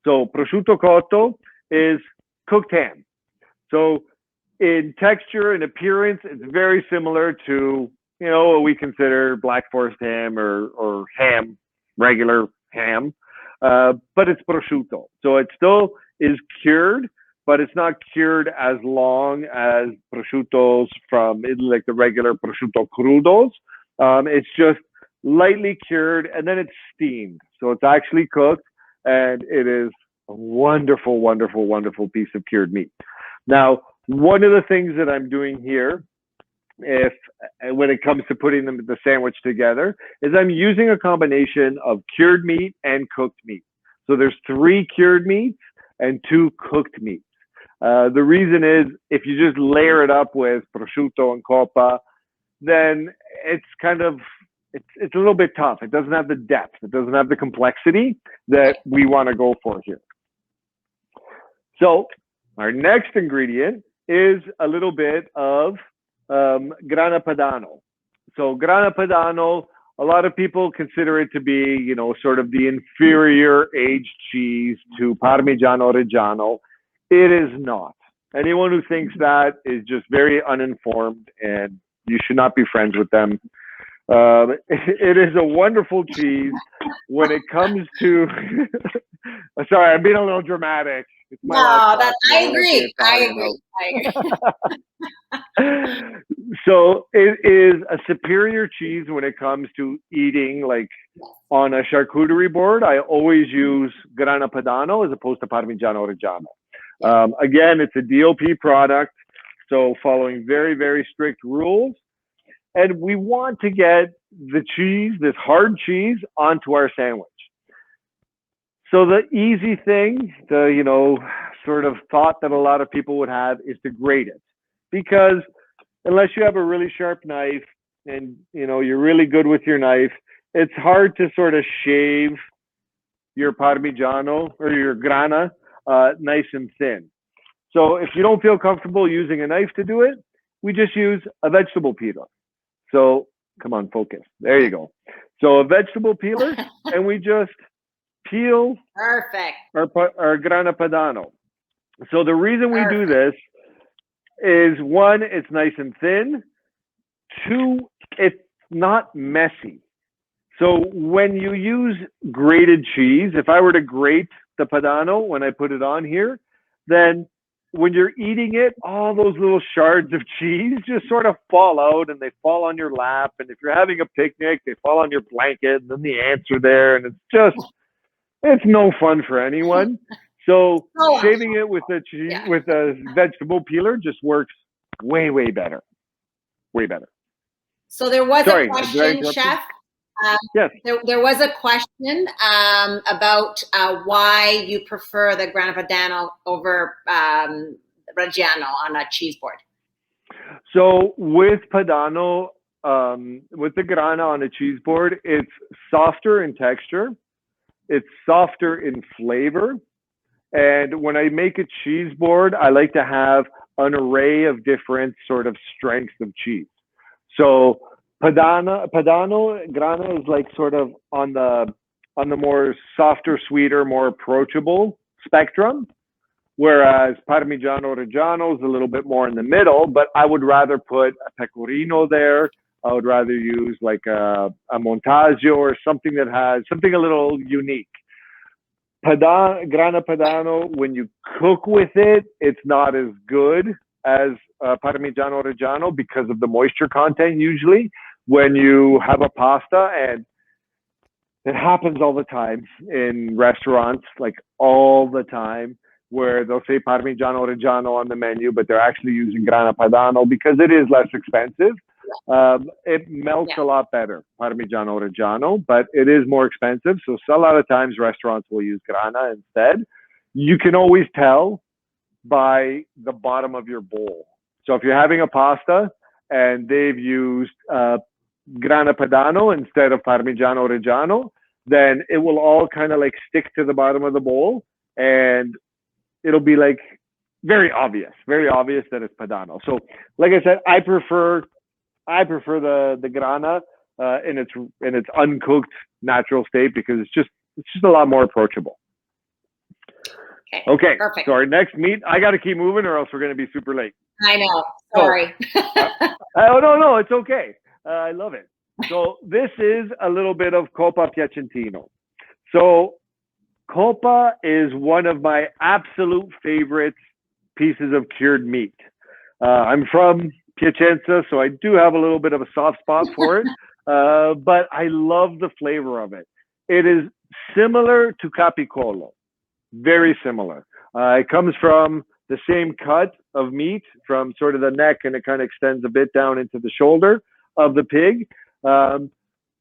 So prosciutto cotto is cooked ham. So in texture and appearance, it's very similar to, what we consider Black Forest ham or ham, regular ham, but it's prosciutto. So it still is cured, but it's not cured as long as prosciuttos from Italy, like the regular prosciutto crudos. It's just lightly cured and then it's steamed. So it's actually cooked and it is a wonderful, wonderful, wonderful piece of cured meat. Now, one of the things that I'm doing here, when it comes to putting the sandwich together, is I'm using a combination of cured meat and cooked meat. So there's 3 cured meats and 2 cooked meats. The reason is if you just layer it up with prosciutto and Coppa, then it's kind of, it's a little bit tough. It doesn't have the depth. It doesn't have the complexity that we want to go for here. So our next ingredient is a little bit of Grana Padano. So Grana Padano, a lot of people consider it to be, sort of the inferior aged cheese to Parmigiano Reggiano. It is not. Anyone who thinks that is just very uninformed and you should not be friends with them. It is a wonderful cheese when it comes to, sorry, I'm being a little dramatic. It's my I agree. So it is a superior cheese when it comes to eating, like on a charcuterie board. I always use Grana Padano as opposed to Parmigiano Reggiano. Again, it's a DOP product, so following very, very strict rules. And we want to get the cheese, this hard cheese, onto our sandwich. So the easy thing, the, sort of thought that a lot of people would have is to grate it. Because unless you have a really sharp knife and, you're really good with your knife, it's hard to sort of shave your Parmigiano or your Grana nice and thin. So if you don't feel comfortable using a knife to do it, we just use a vegetable peeler. So come on, focus. There you go. So a vegetable peeler, and we just peel our Grana Padano. So the reason we do this is 1, it's nice and thin. 2, it's not messy. So when you use grated cheese, if I were to grate the Padano when I put it on here, then when you're eating it, all those little shards of cheese just sort of fall out and they fall on your lap. And if you're having a picnic, they fall on your blanket and then the ants are there. And it's just It's no fun for anyone. So Oh, shaving it with a with a vegetable peeler just works way, way better. Way better. So there was Sorry, a question, Chef. Yes. There was a question about why you prefer the Grana Padano over Reggiano on a cheese board. So with Padano, with the Grana on a cheese board, it's softer in texture, it's softer in flavor, and when I make a cheese board, I like to have an array of different sort of strengths of cheese. So Padano, Grana is like sort of on the more softer, sweeter, more approachable spectrum, whereas Parmigiano Reggiano is a little bit more in the middle. But I would rather put a Pecorino there. I would rather use like a Montaggio or something that has something a little unique. Grana Padano, when you cook with it, it's not as good as Parmigiano Reggiano because of the moisture content usually when you have a pasta, and it happens all the time in restaurants, like all the time, where they'll say Parmigiano Reggiano on the menu, but they're actually using Grana Padano because it is less expensive. It melts a lot better, Parmigiano Reggiano, but it is more expensive. So a lot of times restaurants will use Grana instead. You can always tell by the bottom of your bowl. So if you're having a pasta and they've used Grana Padano instead of Parmigiano Reggiano, then it will all kind of like stick to the bottom of the bowl, and it'll be like very obvious that it's Padano. So like I said, I prefer the Grana in its uncooked natural state because it's just a lot more approachable. Okay. Perfect. So our next meat, I got to keep moving or else we're going to be super late. I know. Sorry. Oh, no, it's okay. I love it. So this is a little bit of Coppa Piacentino. So Coppa is one of my absolute favorite pieces of cured meat. I'm from Piacenza, so I do have a little bit of a soft spot for it, but I love the flavor of it. It is similar to Capicolo, very similar. It comes from the same cut of meat from sort of the neck, and it kind of extends a bit down into the shoulder of the pig.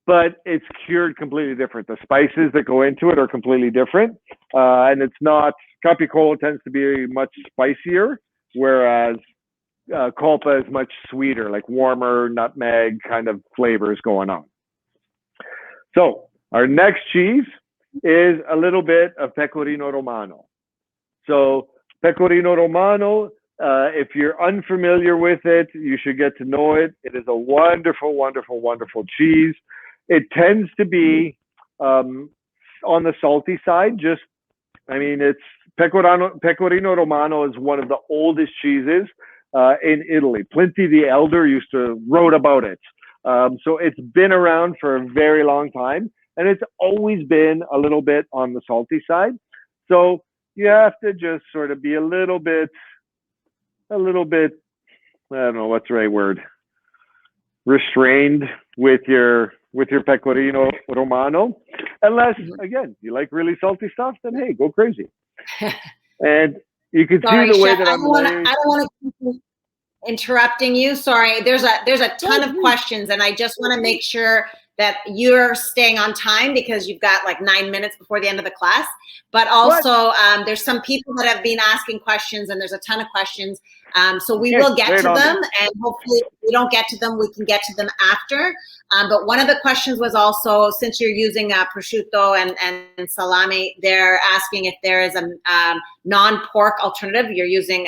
But it's cured completely different. The spices that go into it are completely different. And it's not, Capicolo tends to be much spicier, whereas Coppa is much sweeter, like warmer nutmeg kind of flavors going on. So our next cheese is a little bit of Pecorino Romano. So Pecorino Romano, if you're unfamiliar with it, you should get to know it. It is a wonderful, wonderful, wonderful cheese. It tends to be on the salty side. It's Pecorino Romano is one of the oldest cheeses in Italy. Plinty the Elder used to wrote about it. So it's been around for a very long time, and it's always been a little bit on the salty side. So you have to just sort of be a little bit, I don't know what's the right word, restrained with your Pecorino Romano, unless again you like really salty stuff. Then hey, go crazy. And you can see the way Chef, that I don't want to keep interrupting you. Sorry, there's a ton of questions, and I just want to make sure that you're staying on time because you've got like 9 minutes before the end of the class. But also, there's some people that have been asking questions, and there's a ton of questions. So we will get to them, and hopefully if we don't get to them, we can get to them after. But one of the questions was also, since you're using prosciutto and salami, they're asking if there is a non-pork alternative. You're using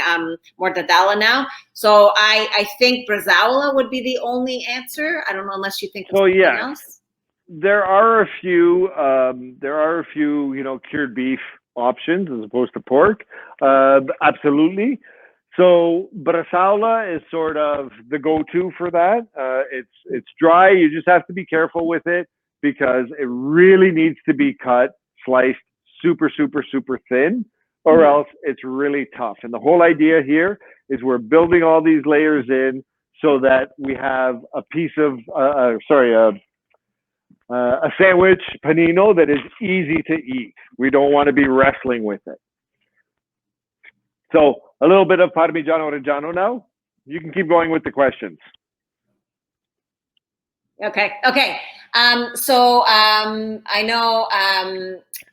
mortadella now. So I think bresaola would be the only answer. I don't know unless you think of something else. There are a few, cured beef options as opposed to pork. Absolutely. So bresaola is sort of the go-to for that. It's dry. You just have to be careful with it because it really needs to be sliced super, super, super thin, or else it's really tough. And the whole idea here is we're building all these layers in so that we have a piece of, a sandwich panino that is easy to eat. We don't want to be wrestling with it. So a little bit of Parmigiano Reggiano now. You can keep going with the questions. Okay. I know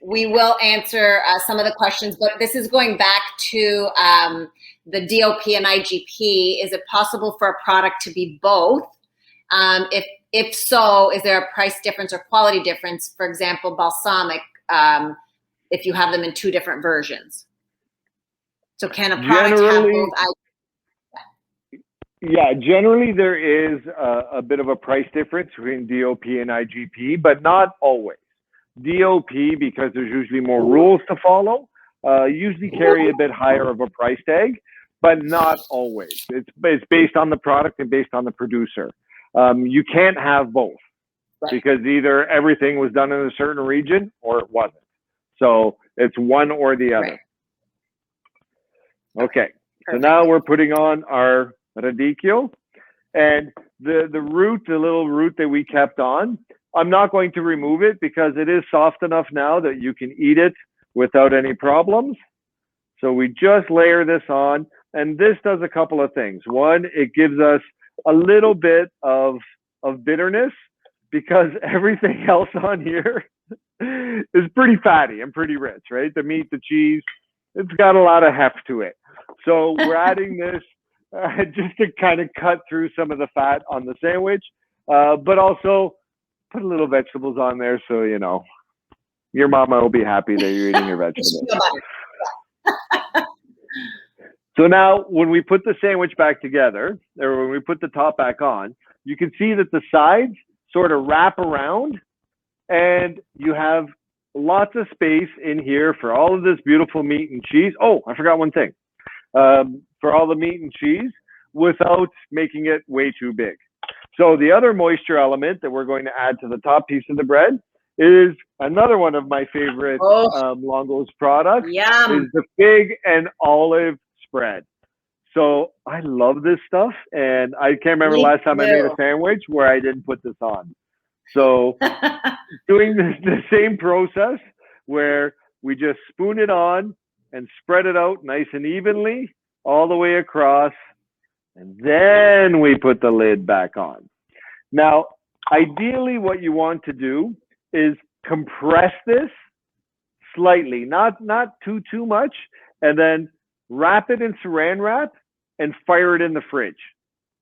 we will answer some of the questions, but this is going back to the DOP and IGP. Is it possible for a product to be both? If so, is there a price difference or quality difference? For example, balsamic, if you have them in two different versions. So can a product have both? Yeah, generally there is a bit of a price difference between DOP and IGP, but not always. DOP, because there's usually more rules to follow, usually carry a bit higher of a price tag, but not always. It's based on the product and based on the producer. You can't have both because either everything was done in a certain region or it wasn't. So it's one or the other. Okay, so now we're putting on our radicchio, and the little root that we kept on, I'm not going to remove it because it is soft enough now that you can eat it without any problems. So we just layer this on, and this does a couple of things. One, it gives us a little bit of bitterness because everything else on here is pretty fatty and pretty rich, right? The meat, the cheese, it's got a lot of heft to it. So we're adding this just to kind of cut through some of the fat on the sandwich, but also put a little vegetables on there so, you know, your mama will be happy that you're eating your vegetables. So now when we put the sandwich back together, or when we put the top back on, you can see that the sides sort of wrap around and you have lots of space in here for all of this beautiful meat and cheese. Oh, I forgot one thing. For all the meat and cheese without making it way too big. So the other moisture element that we're going to add to the top piece of the bread is another one of my favorite Longo's products. Is the fig and olive spread. So I love this stuff, and I can't remember last time I made a sandwich where I didn't put this on. So doing the same process where we just spoon it on and spread it out nice and evenly all the way across, and then we put the lid back on. Now, ideally what you want to do is compress this slightly, not too much, and then wrap it in saran wrap and fire it in the fridge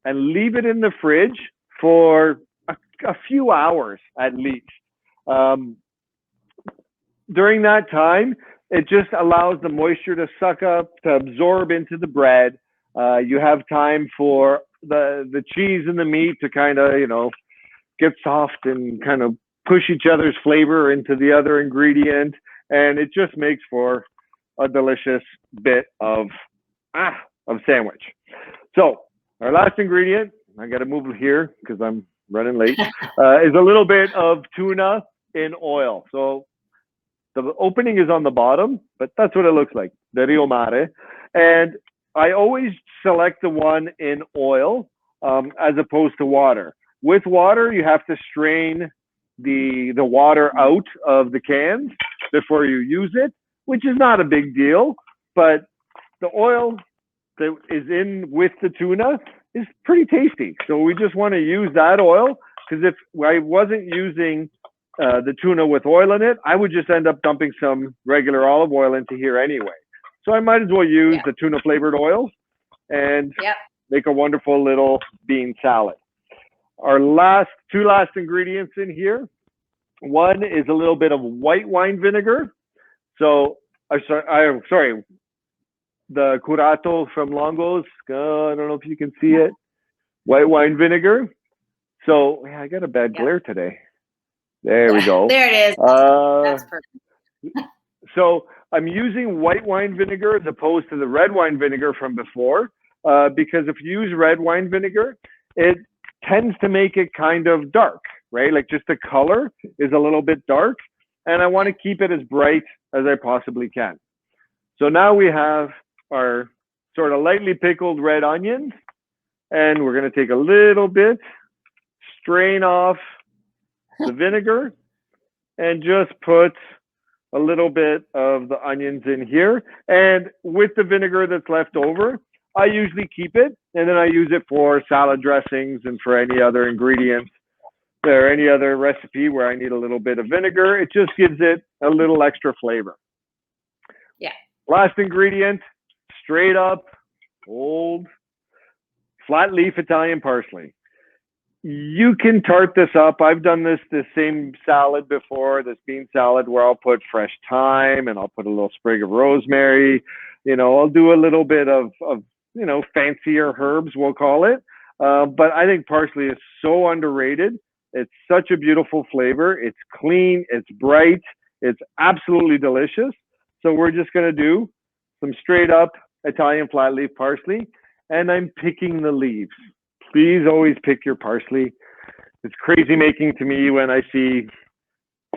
and leave it in the fridge for a few hours at least. During that time, it just allows the moisture to suck up, to absorb into the bread. You have time for the cheese and the meat to kind of, you know, get soft and kind of push each other's flavor into the other ingredient. And it just makes for a delicious bit of sandwich. So our last ingredient, I got to move it here because I'm running late, is a little bit of tuna in oil. So the opening is on the bottom, but that's what it looks like, the Rio Mare. And I always select the one in oil as opposed to water. With water, you have to strain the water out of the cans before you use it, which is not a big deal, but the oil that is in with the tuna is pretty tasty. So we just want to use that oil, because if I wasn't using the tuna with oil in it, I would just end up dumping some regular olive oil into here anyway. So I might as well use the tuna flavored oil and make a wonderful little bean salad. Our two last ingredients in here. One is a little bit of white wine vinegar. So I'm sorry, the curato from Longo's. I don't know if you can see it. White wine vinegar. So I got a bad glare today. There we go. There it is. That's perfect. So I'm using white wine vinegar as opposed to the red wine vinegar from before, because if you use red wine vinegar, it tends to make it kind of dark, right? Like just the color is a little bit dark, and I want to keep it as bright as I possibly can. So now we have our sort of lightly pickled red onions, and we're going to take a little bit, strain off the vinegar and just put a little bit of the onions in here. And with the vinegar that's left over, I usually keep it, and then I use it for salad dressings and for any other ingredients or any other recipe where I need a little bit of vinegar. It just gives it a little extra flavor. Yeah. Last ingredient, straight up old flat leaf Italian parsley. You can tart this up. I've done this same salad before, this bean salad, where I'll put fresh thyme and I'll put a little sprig of rosemary. I'll do a little bit of fancier herbs, we'll call it. But I think parsley is so underrated. It's such a beautiful flavor. It's clean. It's bright. It's absolutely delicious. So we're just going to do some straight up Italian flat leaf parsley, and I'm picking the leaves. Please always pick your parsley. It's crazy making to me when I see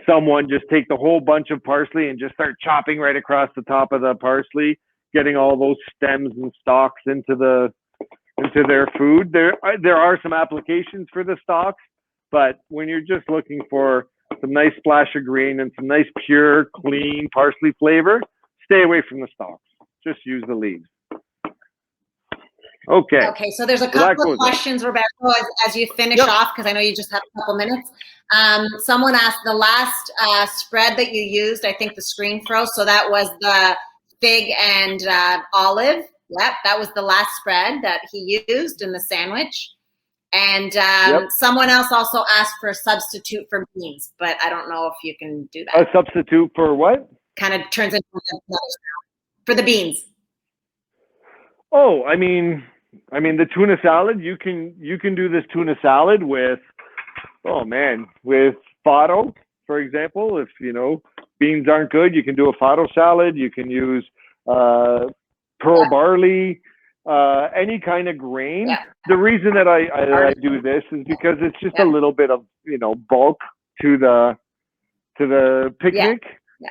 someone just take the whole bunch of parsley and just start chopping right across the top of the parsley, getting all those stems and stalks into their food. There are some applications for the stalks, but when you're just looking for some nice splash of green and some nice pure, clean parsley flavor, stay away from the stalks. Just use the leaves. Okay. Okay, so there's a couple of questions, Roberto, as you finish off, because I know you just have a couple minutes. Someone asked the last spread that you used, I think the screen froze, so that was the fig and olive. Yep, that was the last spread that he used in the sandwich. And someone else also asked for a substitute for beans, but I don't know if you can do that. A substitute for what? Kind of turns into for the beans. Oh, I mean the tuna salad. You can do this tuna salad with, with fado, for example. If beans aren't good, you can do a fado salad. You can use pearl barley, any kind of grain. Yeah. The reason that I do this is because it's just a little bit of bulk to the picnic. Yeah.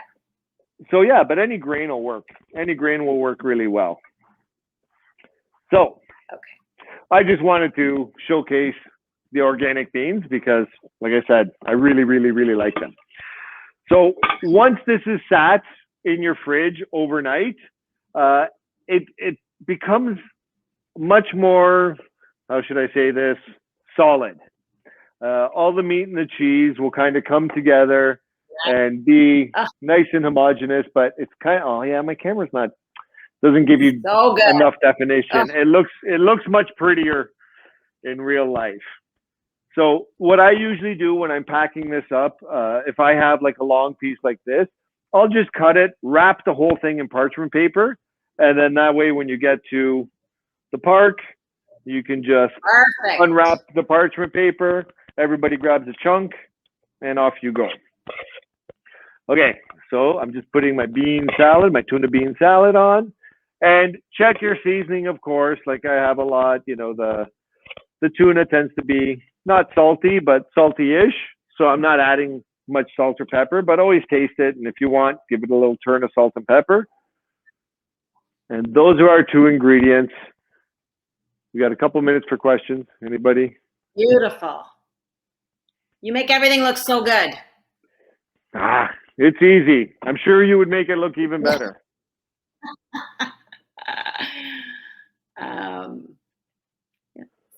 So but any grain will work. Any grain will work really well. So I just wanted to showcase the organic beans because, like I said, I really, really, really like them. So once this is sat in your fridge overnight, it becomes much more, how should I say this, solid. All the meat and the cheese will kind of come together and be nice and homogeneous, but it's kind of, my camera's doesn't give you enough definition. It looks much prettier in real life. So what I usually do when I'm packing this up, if I have like a long piece like this, I'll just cut it, wrap the whole thing in parchment paper, and then that way when you get to the park, you can just unwrap the parchment paper, everybody grabs a chunk, and off you go. Okay, so I'm just putting my tuna bean salad on. And check your seasoning, of course. Like I have a lot, the tuna tends to be not salty, but salty-ish. So I'm not adding much salt or pepper, but always taste it. And if you want, give it a little turn of salt and pepper. And those are our two ingredients. We got a couple minutes for questions. Anybody? Beautiful. You make everything look so good. It's easy. I'm sure you would make it look even better.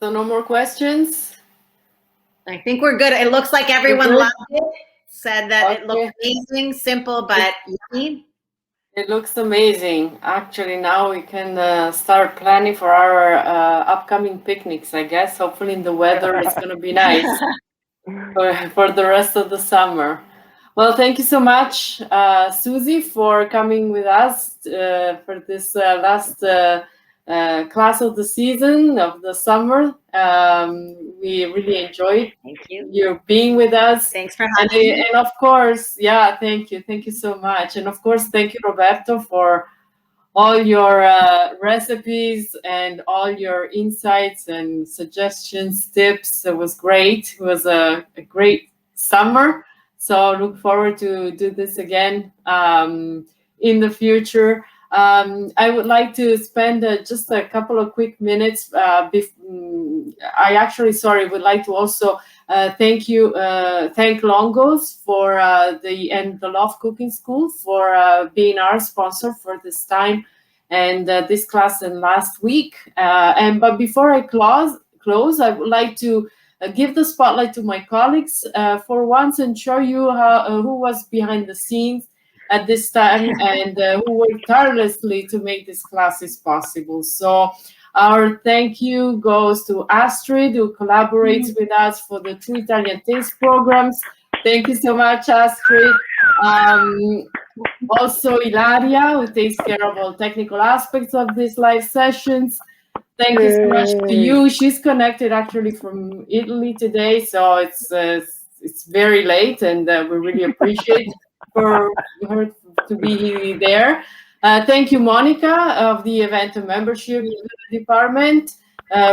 So no more questions? I think we're good. It looks like everyone loved it. Said that it looked amazing, simple, but yummy. It looks amazing. Actually, now we can start planning for our upcoming picnics, I guess. Hopefully the weather is going to be nice for the rest of the summer. Well, thank you so much, Susie, for coming with us for this last class of the season, of the summer. We really enjoyed you being with us. Thanks for having me. And of course, thank you. Thank you so much. And of course, thank you, Roberto, for all your recipes and all your insights and suggestions, tips. It was great. It was a great summer. So look forward to do this again in the future. I would like to spend just a couple of quick minutes. Would like to also Thank you, thank Longos for the Love Cooking School for being our sponsor for this time and this class and last week. But before I close, I would like to give the spotlight to my colleagues for once and show you who was behind the scenes at this time and who worked tirelessly to make these classes possible. So our thank you goes to Astrid, who collaborates with us for the True Italian Taste programs. Thank you so much, Astrid. Also, Ilaria, who takes care of all technical aspects of these live sessions. Thank you so much to you. She's connected actually from Italy today, so it's very late, and we really appreciate for her to be there. Thank you, Monica of the Event and Membership Department,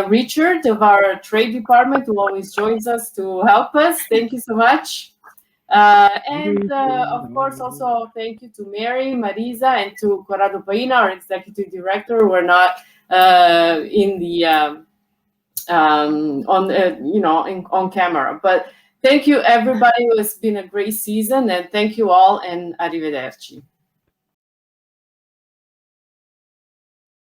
Richard of our Trade Department, who always joins us to help us. Thank you so much. Of course, also thank you to Mary, Marisa, and to Corrado Paina, our Executive Director, who are not in the on camera. But thank you, everybody. It's been a great season, and thank you all, and arrivederci.